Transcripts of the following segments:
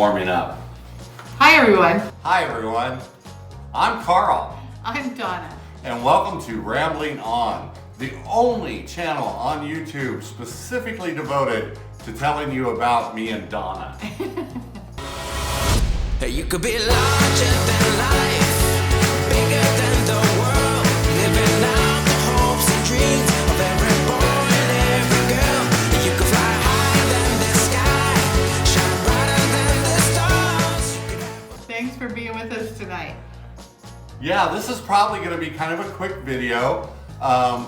warming up. Hi everyone. Hi everyone, I'm Carl, I'm Donna. and welcome to Rambling On, the only channel on YouTube specifically devoted to telling you about me and Donna. You could be larger than life, bigger than the world, living out the hopes and dreams of every boy and every girl. You could fly higher than the sky, shine brighter than the stars. Thanks for being with us tonight. Yeah, this is probably going to be kind of a quick video. We're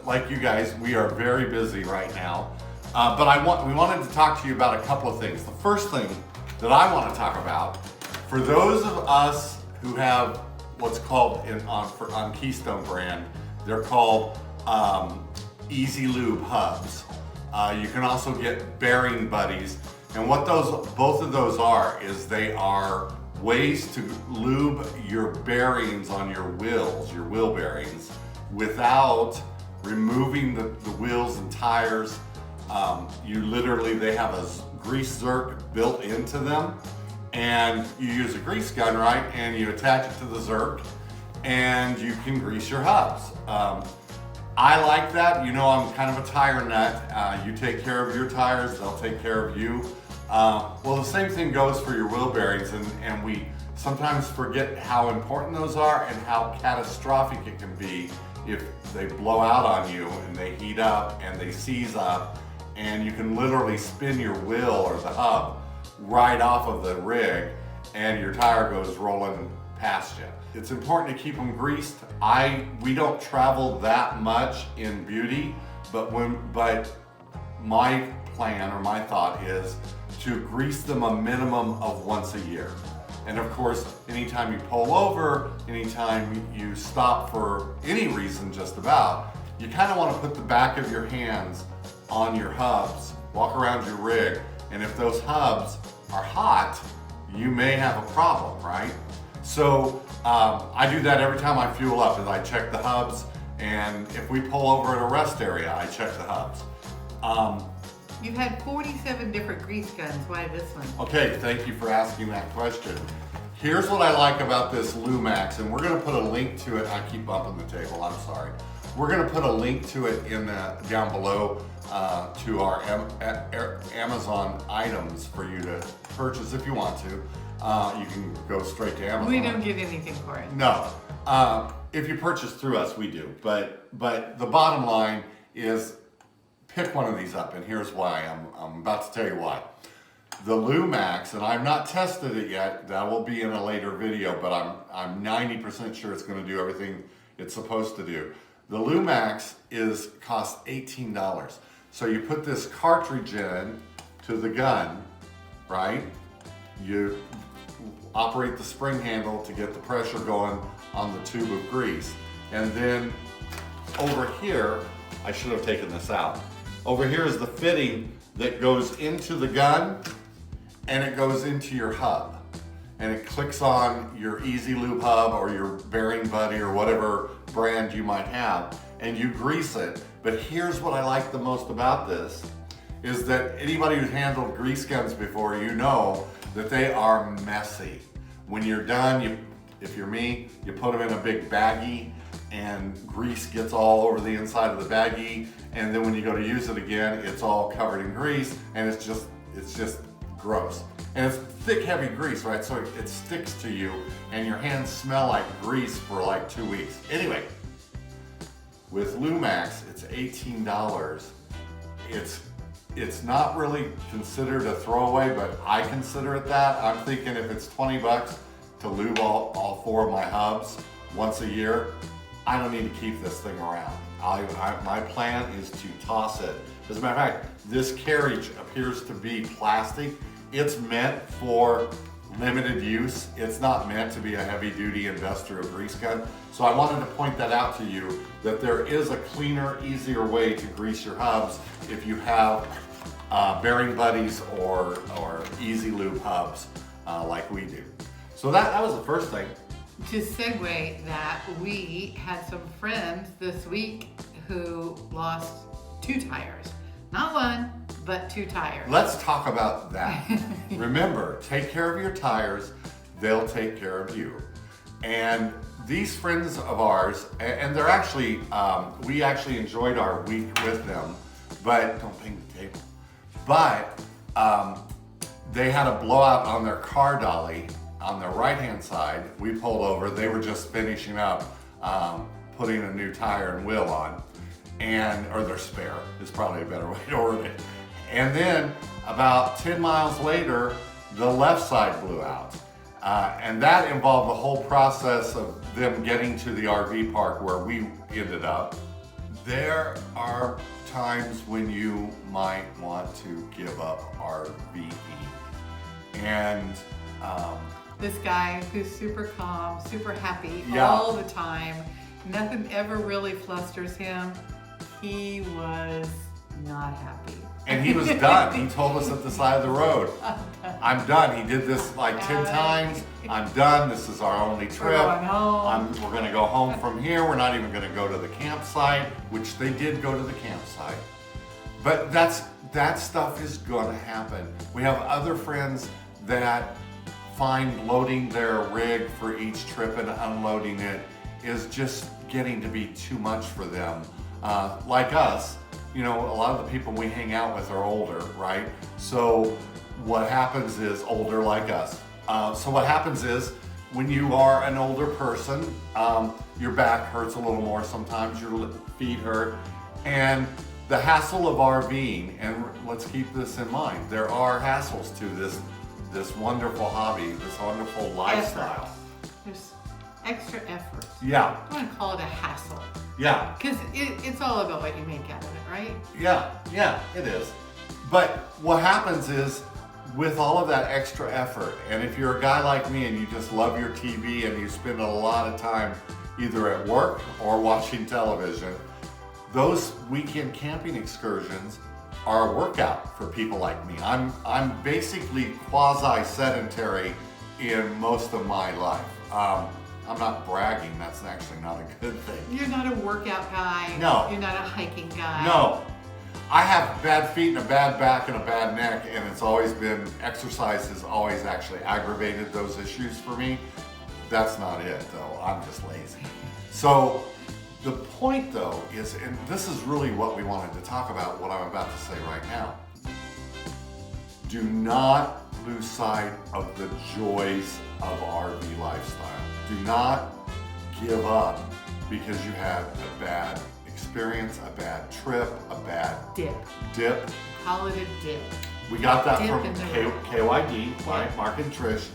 like you guys, we are very busy right now. But we wanted to talk to you about a couple of things. The first thing that I want to talk about, for those of us who have what's called on Keystone brand, they're called Easy Lube hubs. You can also get bearing buddies, and what both of those are is they are ways to lube your bearings on your wheel bearings, without removing the wheels and tires. They have a grease zerk built into them, and you use a grease gun, right? And you attach it to the zerk, and you can grease your hubs. I like that. You know, I'm kind of a tire nut. You take care of your tires, they'll take care of you. Well, the same thing goes for your wheel bearings, and we sometimes forget how important those are and how catastrophic it can be if they blow out on you and they heat up and they seize up, and you can literally spin your wheel or the hub right off of the rig and your tire goes rolling past you. It's important to keep them greased. We don't travel that much in Beauty, but my plan or my thought is to grease them a minimum of once a year. And of course, anytime you pull over, anytime you stop for any reason just about, you kind of want to put the back of your hands on your hubs, walk around your rig, and if those hubs are hot, you may have a problem, right? So I do that every time I fuel up, is I check the hubs, and if we pull over at a rest area, I check the hubs. You've had 47 different grease guns. Why this one? Okay, thank you for asking that question. Here's what I like about this Lumax, and we're gonna put a link to it. I keep bumping the table, I'm sorry. We're gonna put a link to it down below to our Amazon items for you to purchase if you want to. You can go straight to Amazon. We don't get anything for it. No, if you purchase through us, we do. But the bottom line is, pick one of these up, and here's why. I'm about to tell you why. The Lumax, and I've not tested it yet, that will be in a later video, but I'm 90% sure it's going to do everything it's supposed to do. The Lumax costs $18. So you put this cartridge in to the gun, right? You operate the spring handle to get the pressure going on the tube of grease. And then over here, I should have taken this out. Over here is the fitting that goes into the gun, and it goes into your hub. And it clicks on your Easy Lube hub or your Bearing Buddy or whatever brand you might have, and you grease it. But here's what I like the most about this, is that anybody who's handled grease guns before, you know that they are messy. When you're done, if you're me, you put them in a big baggie, and grease gets all over the inside of the baggie, and then when you go to use it again, it's all covered in grease, and it's just gross. And it's thick, heavy grease, right? So it sticks to you, and your hands smell like grease for like 2 weeks. Anyway, with Lumax, it's $18. It's not really considered a throwaway, but I consider it that. I'm thinking if it's 20 bucks to lube all 4 of my hubs once a year, I don't need to keep this thing around. My plan is to toss it. As a matter of fact, this carriage appears to be plastic. It's meant for limited use. It's not meant to be a heavy-duty industrial grease gun. So I wanted to point that out to you, that there is a cleaner, easier way to grease your hubs if you have Bearing Buddies or Easy Lube hubs like we do. So that was the first thing. To segue that, we had some friends this week who lost 2 tires. Not 1, but 2 tires. Let's talk about that. Remember, take care of your tires, they'll take care of you. And these friends of ours, and they're actually, we actually enjoyed our week with them, but don't bang the table. But they had a blowout on their car dolly on their right-hand side. We pulled over, they were just finishing up putting a new tire and wheel on, or their spare is probably a better way to word it. And then about 10 miles later, the left side blew out. And that involved the whole process of them getting to the RV park where we ended up. There are times when you might want to give up RVing. And This guy who's super calm, super happy Yeah. all the time. Nothing ever really flusters him. He was not happy. and he was done. He told us at the side of the road, I'm done. He did this like 10 times. I'm done. This is our only trip. going home. We're gonna go home from here. We're not even gonna go to the campsite, which they did go to the campsite. But that stuff is gonna happen. We have other friends that find loading their rig for each trip and unloading it is just getting to be too much for them. Like us, you know, a lot of the people we hang out with are older, right? So what happens is, older like us. So what happens is, when you are an older person, your back hurts a little more sometimes, your feet hurt, and the hassle of RVing, and let's keep this in mind, there are hassles to this wonderful hobby, this wonderful lifestyle. Effort. There's extra effort. Yeah, I want to call it a hassle. yeah. Because it's all about what you make out of it, right? Yeah, it is. But what happens is, with all of that extra effort, and if you're a guy like me and you just love your TV and you spend a lot of time either at work or watching television, those weekend camping excursions are a workout for people like me. I'm basically quasi-sedentary in most of my life. I'm not bragging, that's actually not a good thing. You're not a workout guy. No. You're not a hiking guy. No, I have bad feet and a bad back and a bad neck, and it's always been, exercise has always actually aggravated those issues for me. That's not it though, I'm just lazy. So the point though is, and this is really what we wanted to talk about, what I'm about to say right now. Do not lose sight of the joys of RV lifestyle. Do not give up because you had a bad experience, a bad trip, a bad dip. Call it a dip. We got that Dip from in the road. KYD, right? Mark and Trish.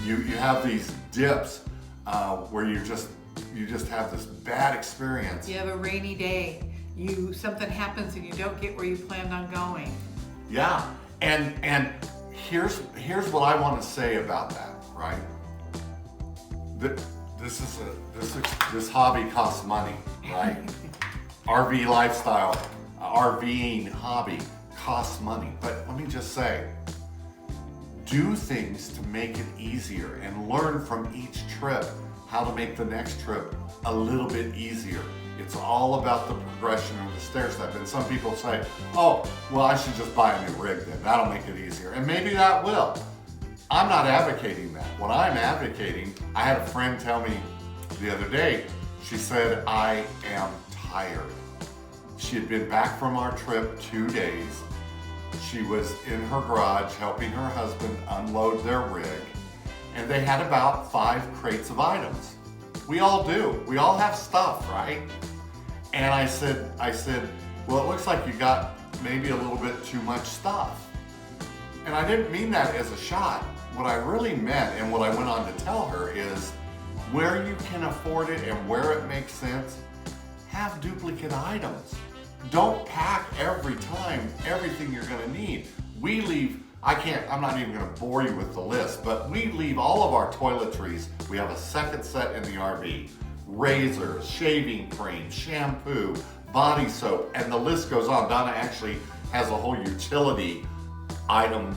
You have these dips where you just have this bad experience. You have a rainy day. Something happens and you don't get where you planned on going. Yeah, and here's what I want to say about that, right? This hobby costs money, right? RV lifestyle, RVing hobby costs money. But let me just say, do things to make it easier and learn from each trip how to make the next trip a little bit easier. It's all about the progression of the stair step. And some people say, oh, well, I should just buy a new rig then. That'll make it easier. And maybe that will. I'm not advocating that. What I'm advocating, I had a friend tell me the other day, she said, I am tired. She had been back from our trip 2 days. She was in her garage helping her husband unload their rig, and they had about 5 crates of items. We all do. We all have stuff, right? And I said, well, it looks like you got maybe a little bit too much stuff. And I didn't mean that as a shot. What I really meant, and what I went on to tell her, is where you can afford it and where it makes sense, have duplicate items. Don't pack every time everything you're gonna need. We leave, I'm not even gonna bore you with the list, but we leave all of our toiletries. We have a second set in the RV. Razors, shaving cream, shampoo, body soap, and the list goes on. Donna actually has a whole utility item,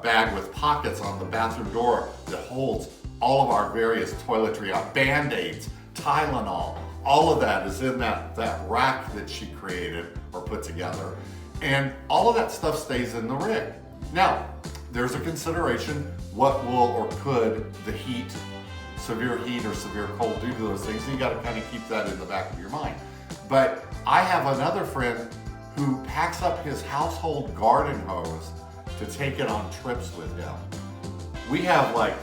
bag with pockets on the bathroom door that holds all of our various toiletry, Band-Aids, Tylenol, all of that is in that rack that she created or put together. And all of that stuff stays in the rig. Now, there's a consideration, what will or could the heat, severe heat or severe cold do to those things? So you gotta kind of keep that in the back of your mind. But I have another friend who packs up his household garden hose to take it on trips with him. We have like,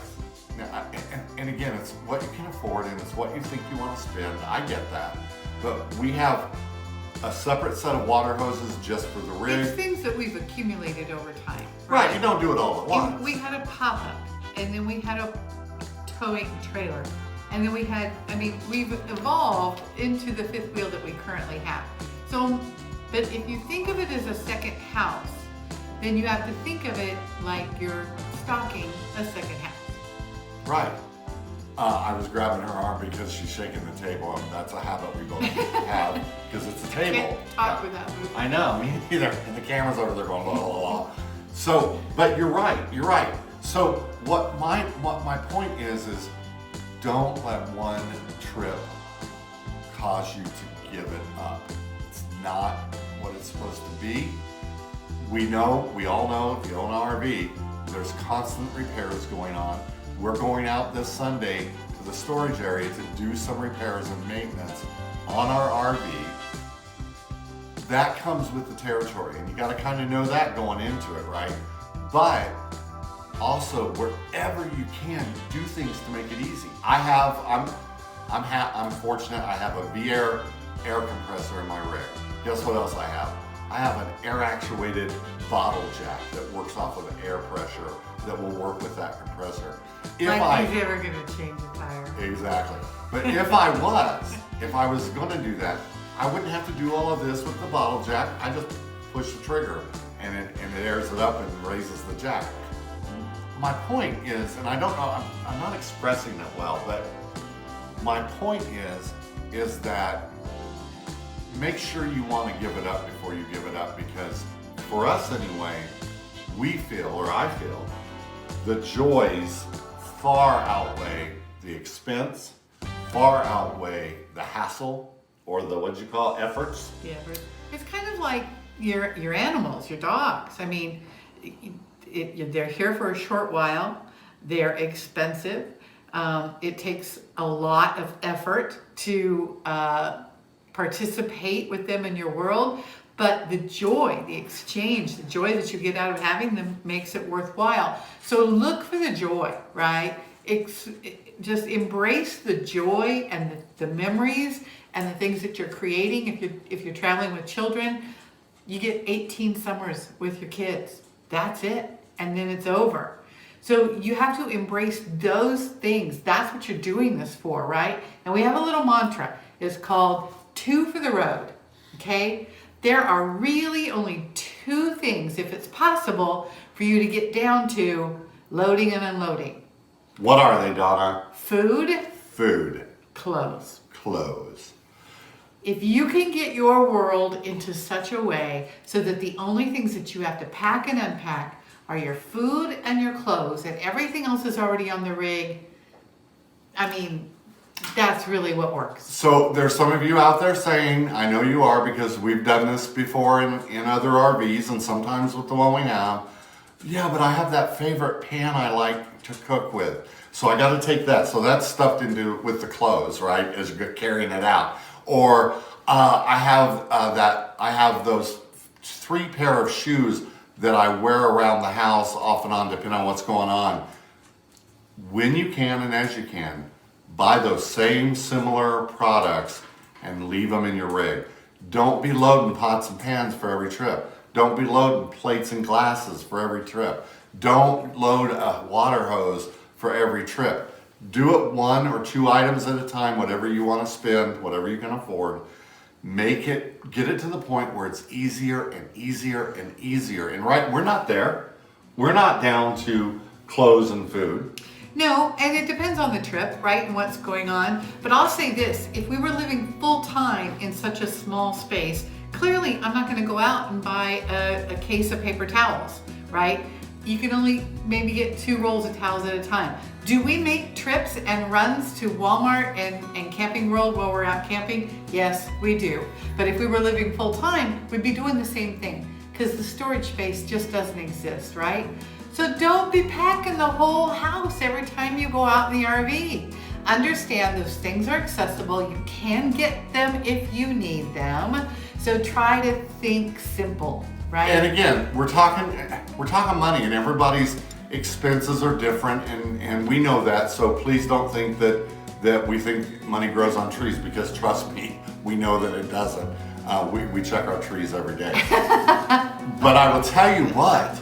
and again, it's what you can afford and it's what you think you want to spend. I get that. But we have a separate set of water hoses just for the It's rig. things that we've accumulated over time. Right, you don't do it all at And once. we had a pop-up, and then we had a towing trailer, and then we had, we've evolved into the fifth wheel that we currently have. So, but if you think of it as a second house, then you have to think of it like you're stocking a second house. Right. I was grabbing her arm because she's shaking the table, and that's a habit we both have because it's a table. Can't talk without moving. I know, me neither. And the camera's over there going, la la la la. So, but you're right. So what my point is don't let one trip cause you to give it up. It's not what it's supposed to be. We all know, if you own an RV, there's constant repairs going on. We're going out this Sunday to the storage area to do some repairs and maintenance on our RV. That comes with the territory, and you gotta kind of know that going into it, right? But also, wherever you can, do things to make it easy. I'm fortunate, I have a V-Air air compressor in my rig. Guess what else I have? I have an air-actuated bottle jack that works off of air pressure that will work with that compressor. Like he's ever gonna change a tire. Exactly. But if I was gonna do that, I wouldn't have to do all of this with the bottle jack. I just push the trigger and it airs it up and raises the jack. My point is, and I don't know, I'm not expressing it well, but my point is that make sure you want to give it up before you give it up, because for us anyway, we feel, or I feel, the joys far outweigh the expense, far outweigh the hassle, or the, what'd you call it, efforts? Yeah, but it's kind of like your animals, your dogs. They're here for a short while. They're expensive. It takes a lot of effort to participate with them in your world, but the joy, the exchange, the joy that you get out of having them makes it worthwhile. So look for the joy, right? Just embrace the joy and the memories and the things that you're creating. If you're traveling with children, you get 18 summers with your kids. That's it, and then it's over. So you have to embrace those things. That's what you're doing this for, right? And we have a little mantra. It's called 2 for the road, okay? There are really only 2 things, if it's possible, for you to get down to loading and unloading. What are they, Donna? Food, Food, clothes. clothes. If you can get your world into such a way so that the only things that you have to pack and unpack are your food and your clothes, and everything else is already on the rig, that's really what works. So there's some of you out there saying, I know you are because we've done this before in other RVs and sometimes with the one we have. Yeah, but I have that favorite pan I like to cook with. So I got to take that. So that's stuffed into with the clothes, right? As you're carrying it out. Or I have those 3 pair of shoes that I wear around the house off and on depending on what's going on. When you can and as you can, buy those same similar products and leave them in your rig. Don't be loading pots and pans for every trip. Don't be loading plates and glasses for every trip. Don't load a water hose for every trip. Do it 1 or 2 items at a time, whatever you want to spend, whatever you can afford. Get it to the point where it's easier and easier and easier. And right, we're not there. We're not down to clothes and food. No, and it depends on the trip, right, and what's going on. But I'll say this, if we were living full-time in such a small space, clearly I'm not going to go out and buy a case of paper towels, right? You can only maybe get 2 rolls of towels at a time. Do we make trips and runs to Walmart and Camping World while we're out camping? Yes, we do. But if we were living full-time, we'd be doing the same thing. because the storage space just doesn't exist, right? So don't be packing the whole house every time you go out in the RV. Understand those things are accessible. You can get them if you need them. So try to think simple, right? And again, we're talking money, and everybody's expenses are different, and we know that. So please don't think that we think money grows on trees, because trust me, we know that it doesn't. We check our trees every day. But I will tell you what,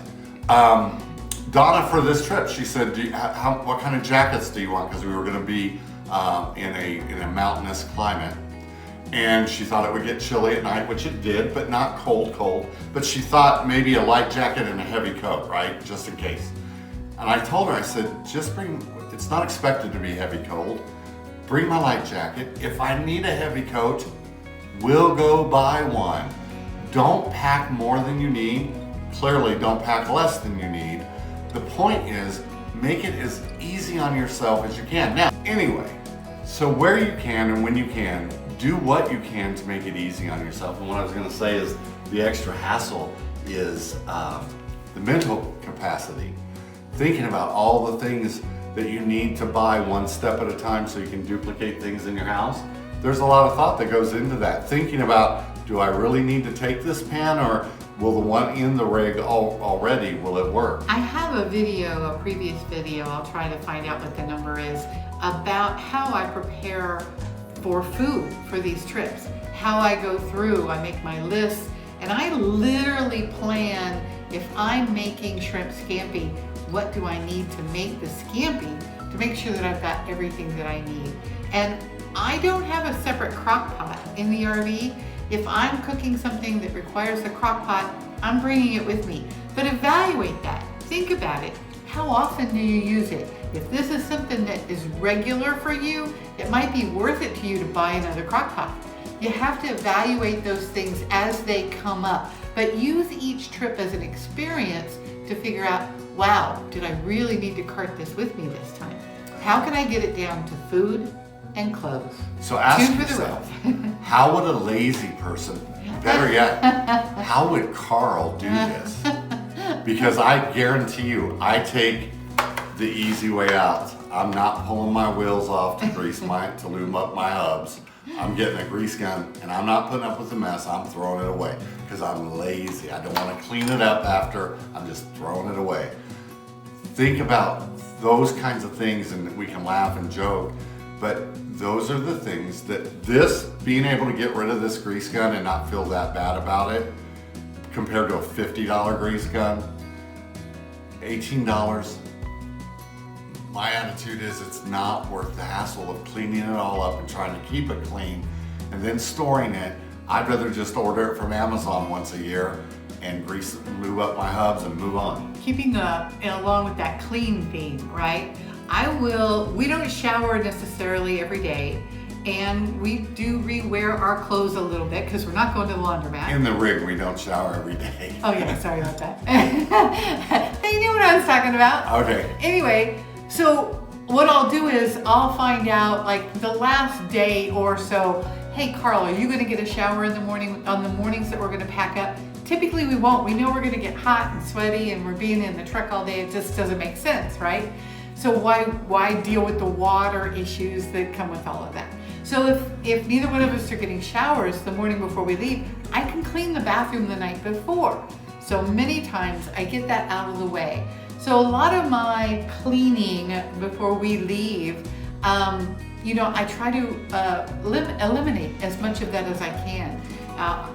Donna, for this trip, she said, what kind of jackets do you want? Because we were going to be in a mountainous climate. And she thought it would get chilly at night, which it did, but not cold. But she thought maybe a light jacket and a heavy coat, right? Just in case. And I told her, I said, just bring, it's not expected to be heavy cold. Bring my light jacket. If I need a heavy coat, we'll go buy one. Don't pack more than you need. Clearly, don't pack less than you need. The point is, make it as easy on yourself as you can. Now, anyway, so where you can and when you can, do what you can to make it easy on yourself. And what I was going to say is the extra hassle is the mental capacity. Thinking about all the things that you need to buy one step at a time so you can duplicate things in your house. There's a lot of thought that goes into that. Thinking about, do I really need to take this pan, or will the one in the rig already, will it work? I have a video, a previous video, I'll try to find out what the number is, about how I prepare for food for these trips. How I go through, I make my lists, and I literally plan, if I'm making shrimp scampi, what do I need to make the scampi to make sure that I've got everything that I need. And I don't have a separate crock pot in the RV. If I'm cooking something that requires a crock pot, I'm bringing it with me. But evaluate that, think about it. How often do you use it? If this is something that is regular for you, it might be worth it to you to buy another crock pot. You have to evaluate those things as they come up, but use each trip as an experience to figure out, wow, did I really need to cart this with me this time? How can I get it down to food and clothes? So ask Two for the yourself, road. how would a lazy person, better yet, how would Carl do this? Because I guarantee you, I take the easy way out. I'm not pulling my wheels off to to lube up my hubs. I'm getting a grease gun, and I'm not putting up with the mess. I'm throwing it away because I'm lazy. I don't want to clean it up after. I'm just throwing it away. Think about those kinds of things, and we can laugh and joke, but those are the things that being able to get rid of this grease gun and not feel that bad about it, compared to a $50 grease gun, $18, my attitude is it's not worth the hassle of cleaning it all up and trying to keep it clean and then storing it. I'd rather just order it from Amazon once a year and grease it and lube up my hubs and move on. Keeping along with that clean theme, right? We don't shower necessarily every day, and we do re-wear our clothes a little bit because we're not going to the laundromat. In the rig, we don't shower every day. Oh yeah, sorry about that. They knew what I was talking about. Okay. Anyway, so what I'll do is I'll find out like the last day or so, hey Carl, are you gonna get a shower in the morning on the mornings that we're gonna pack up? Typically we won't. We know we're gonna get hot and sweaty and we're being in the truck all day. It just doesn't make sense, right? So why deal with the water issues that come with all of that? So if neither one of us are getting showers the morning before we leave, I can clean the bathroom the night before. So many times I get that out of the way. So a lot of my cleaning before we leave, I try to eliminate as much of that as I can.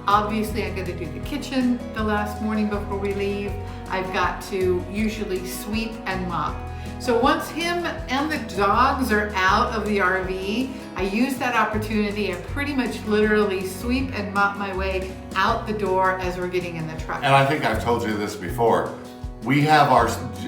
Obviously I got to do the kitchen the last morning before we leave. I've got to usually sweep and mop. So once him and the dogs are out of the RV, I use that opportunity. I pretty much literally sweep and mop my way out the door as we're getting in the truck. And I think I've told you this before. We have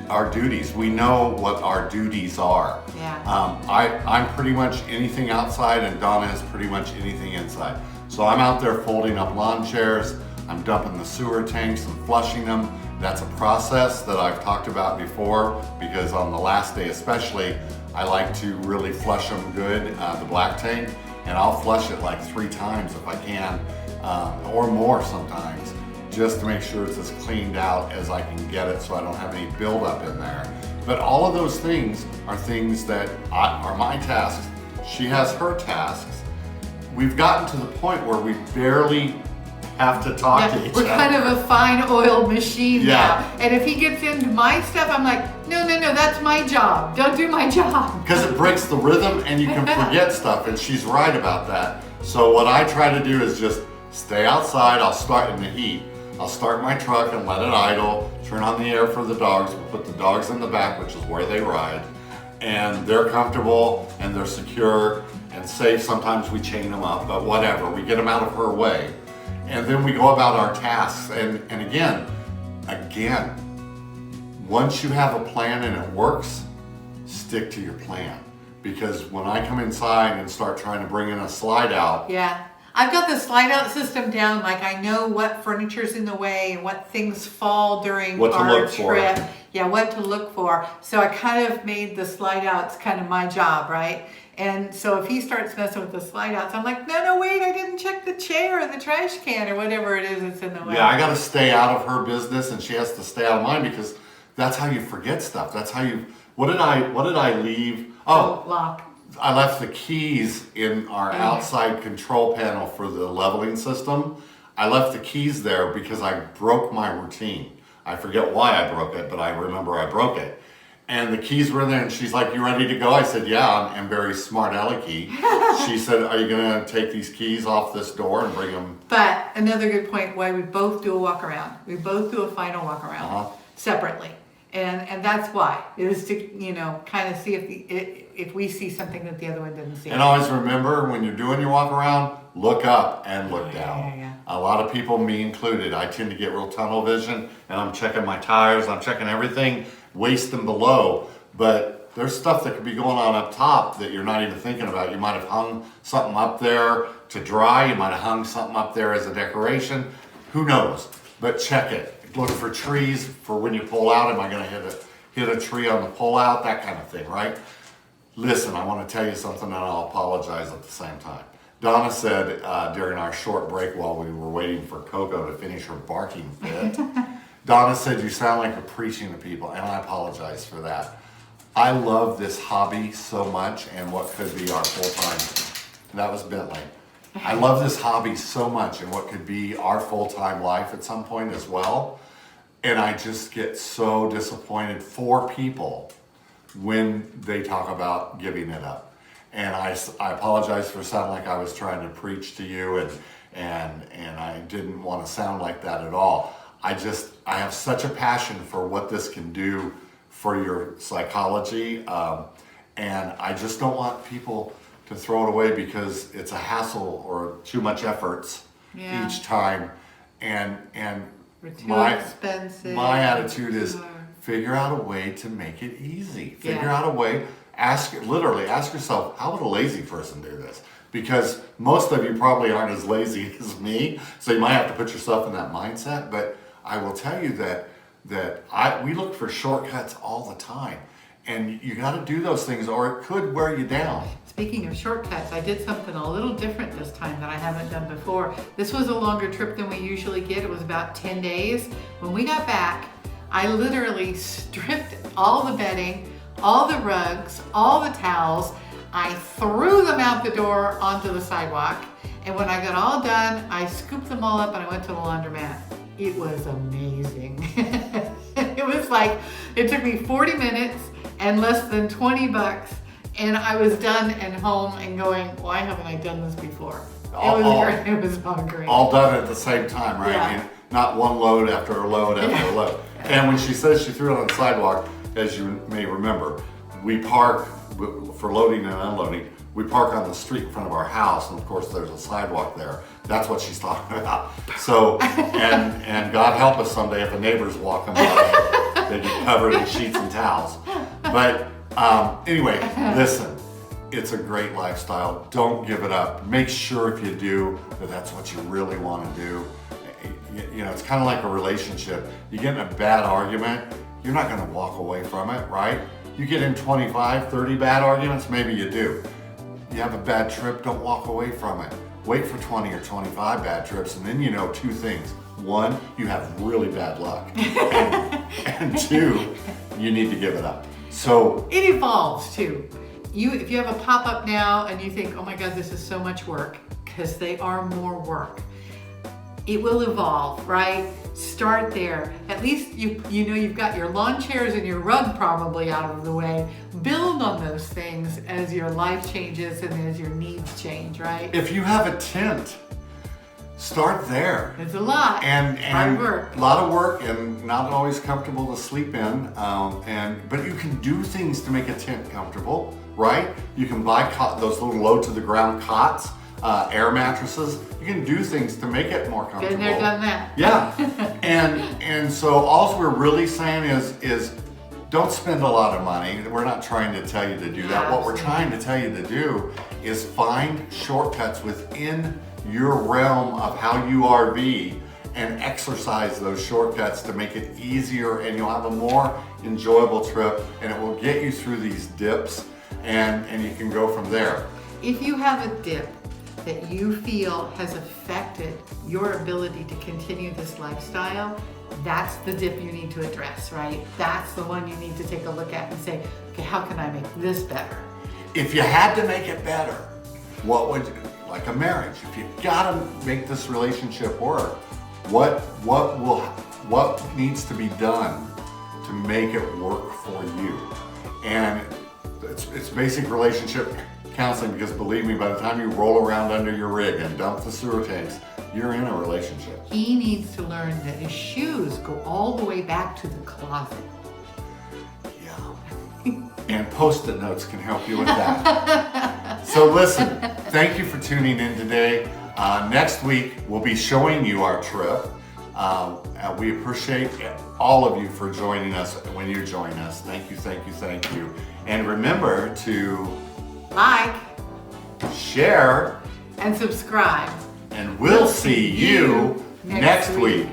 our duties. We know what our duties are. Yeah. I'm pretty much anything outside, and Donna is pretty much anything inside. So I'm out there folding up lawn chairs. I'm dumping the sewer tanks and flushing them. That's a process that I've talked about before, because on the last day especially, I like to really flush them good, the black tank, and I'll flush it like 3 times if I can, or more sometimes. just to make sure it's as cleaned out as I can get it so I don't have any buildup in there. But all of those things are things that are my tasks. She has her tasks. We've gotten to the point where we barely have to talk to each we're other. kind of a fine oiled machine Yeah. now. And if he gets into my stuff, I'm like, no, that's my job. Don't do my job. Because it breaks the rhythm and you can forget stuff, and she's right about that. So what I try to do is just stay outside. I'll start in the heat. I'll start my truck and let it idle, turn on the air for the dogs. We'll put the dogs in the back, which is where they ride. And they're comfortable and they're secure and safe. Sometimes we chain them up, but whatever. We get them out of her way. And then we go about our tasks. And again, once you have a plan and it works, stick to your plan. Because when I come inside and start trying to bring in a slide out, Yeah. I've got the slide out system down, like I know what furniture's in the way and what things fall during What to our look for. trip. Yeah, what to look for. So I kind of made the slide outs kind of my job, right? And so if he starts messing with the slide outs, I'm like, no, wait, I didn't check the chair or the trash can or whatever it is that's in the way. yeah, I got to stay out of her business and she has to stay out of mine, because that's how you forget stuff. That's how you. What did I leave? Oh, Lock. I left the keys in our outside control panel for the leveling system. I left the keys there because I broke my routine. I forget why I broke it, but I remember I broke it. And the keys were in there, and she's like, "You ready to go?" I said, "Yeah." I'm very smart alecky. She said, "Are you gonna take these keys off this door and bring them?" But another good point, why we both do a walk around. We both do a final walk around separately. And that's why. It is to, kind of see if we see something that the other one didn't see. And always remember, when you're doing your walk around, look up and look down. Yeah. A lot of people, me included, I tend to get real tunnel vision, and I'm checking my tires, I'm checking everything, wasting below. But there's stuff that could be going on up top that you're not even thinking about. You might have hung something up there to dry, you might have hung something up there as a decoration. Who knows? But check it. Look for trees for when you pull out. Am I going to hit a tree on the pull out? That kind of thing, right? Listen, I want to tell you something, and I'll apologize at the same time. Donna said during our short break while we were waiting for Coco to finish her barking fit, Donna said, "You sound like you're preaching to people," and I apologize for that. I love this hobby so much, and what could be our full-time. That was Bentley. I love this hobby so much, and what could be our full-time life at some point as well. And I just get so disappointed for people when they talk about giving it up. And I apologize for sounding like I was trying to preach to you, and I didn't want to sound like that at all. I have such a passion for what this can do for your psychology, and I just don't want people to throw it away because it's a hassle or too much efforts each time. And Too expensive. my attitude is Sure. figure out a way to make it easy. Figure Yeah. out a way. Literally ask yourself, how would a lazy person do this? Because most of you probably aren't as lazy as me, so you might have to put yourself in that mindset. But I will tell you that we look for shortcuts all the time, and you got to do those things, or it could wear you down. Speaking of shortcuts, I did something a little different this time that I haven't done before. This was a longer trip than we usually get. It was about 10 days. When we got back, I literally stripped all the bedding, all the rugs, all the towels. I threw them out the door onto the sidewalk. And when I got all done, I scooped them all up and I went to the laundromat. It was amazing. It was like, it took me 40 minutes and less than $20. And I was done and home and going, why haven't I done this before? It was great. It was all great. All done at the same time, right? Yeah. And not one load after a load after a load. And when she says she threw it on the sidewalk, as you may remember, we park for loading and unloading. We park on the street in front of our house, and of course there's a sidewalk there. That's what she's talking about. So, and God help us someday if the neighbors walk them by, they get covered in sheets and towels. But anyway, listen, it's a great lifestyle. Don't give it up. Make sure if you do that that's what you really want to do. You know, it's kind of like a relationship. You get in a bad argument, you're not going to walk away from it, right? You get in 25, 30 bad arguments, maybe you do. You have a bad trip, don't walk away from it. Wait for 20 or 25 bad trips, and then you know two things. one, you have really bad luck, and two, you need to give it up. So It evolves too. If you have a pop-up now and you think, oh my God, this is so much work, because they are more work. It will evolve, right? Start there. At least you know you've got your lawn chairs and your rug probably out of the way. Build on those things as your life changes and as your needs change, right? if you have a tent, start there. It's a lot. And hard work. a lot of work and not always comfortable to sleep in. But you can do things to make a tent comfortable, right? You can buy those little low to the ground cots, air mattresses. You can do things to make it more comfortable. Been there, done that. Yeah, and so all we're really saying is don't spend a lot of money. We're not trying to tell you to do that. What we're trying to tell you to do is find shortcuts within your realm of how you RV and exercise those shortcuts to make it easier, and you'll have a more enjoyable trip, and it will get you through these dips, and you can go from there. If you have a dip that you feel has affected your ability to continue this lifestyle, that's the dip you need to address, right? That's the one you need to take a look at and say, okay, how can I make this better? If you had to make it better, what would, like a marriage, if you gotta make this relationship work, what needs to be done to make it work for you? And it's basic relationship counseling, because believe me, by the time you roll around under your rig and dump the sewer tanks, you're in a relationship. He needs to learn that his shoes go all the way back to the closet. Yeah. And Post-it notes can help you with that. So listen, thank you for tuning in today. Next week, we'll be showing you our trip. We appreciate all of you for joining us when you join us. Thank you, thank you, thank you. And remember to Like share, and subscribe. and we'll see you next week.